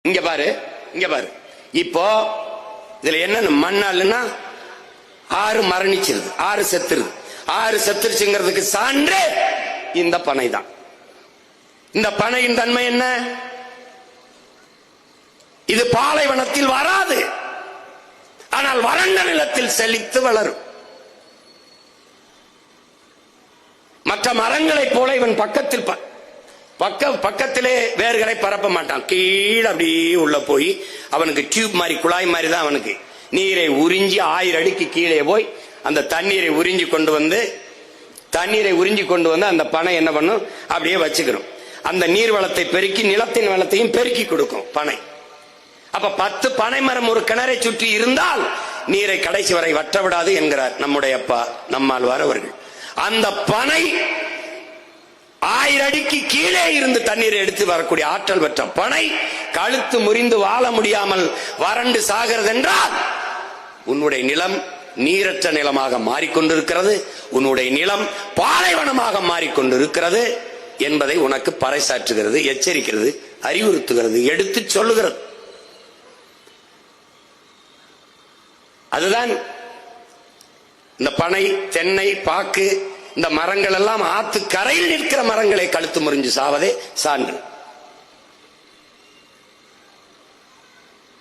இங்க பாரு, இங்க பாரு. இப்போ இதுல என்ன மண்ணாலுன்னா 6 மரணிச்சிருது, 6 செத்துருது. 6 செத்துருச்சுங்கிறதுக்கு சான்று இந்த பனை தான். இந்த பனையின் தன்மை என்ன? இது பாலைவனத்தில் வராது, ஆனால் வறண்ட நிலத்தில் செழித்து வளரும். மற்ற மரங்களைப் போல இவன் பக்கத்திலே வேர்களை பரப்ப மாட்டான். கீழே அப்படியே உள்ள போய் அவனுக்கு டியூப் மாதிரி, குழாய் மாதிரி தான் அவனுக்கு நீரை உறிஞ்சி 1000 அடிக்கு கீழே போய் அந்த தண்ணீரை உறிஞ்சி கொண்டு வந்து அந்த பனை என்ன பண்ணும், அப்படியே வச்சுக்கிறோம். அந்த நீர் வளத்தை பெருக்கி நிலத்தின் வளத்தையும் பெருக்கி கொடுக்கும் பனை. அப்ப 10 பனை மரம் ஒரு கிணறை சுற்றி இருந்தால் நீரை கடைசி வரை வற்ற விடாது என்கிறார் நம்முடைய அப்பா நம்மாழ்வார் அவர்கள். அந்த பனை 1000 அடிக்கு கீழே இருந்து தண்ணீரை எடுத்து வரக்கூடிய ஆற்றல் பெற்ற பனை கழுத்து முறிந்து வாழ முடியாமல் வறண்டு சாகிறது என்றால் உன்னுடைய நிலம் நீரற்ற நிலமாக மாறிக்கொண்டிருக்கிறது, உன்னுடைய நிலம் பாலைவனமாக மாறிக்கொண்டிருக்கிறது என்பதை உனக்கு பறைசாற்றுகிறது, எச்சரிக்கிறது, அறிவுறுத்துகிறது, எடுத்து சொல்லுகிறது. அதுதான் இந்த பனை, தென்னை, பாக்கு, இந்த மரங்கள் எல்லாம் ஆத்து கரையில் நிற்கிற மரங்களை கழுத்து முறிஞ்சு சாவதே சான்று.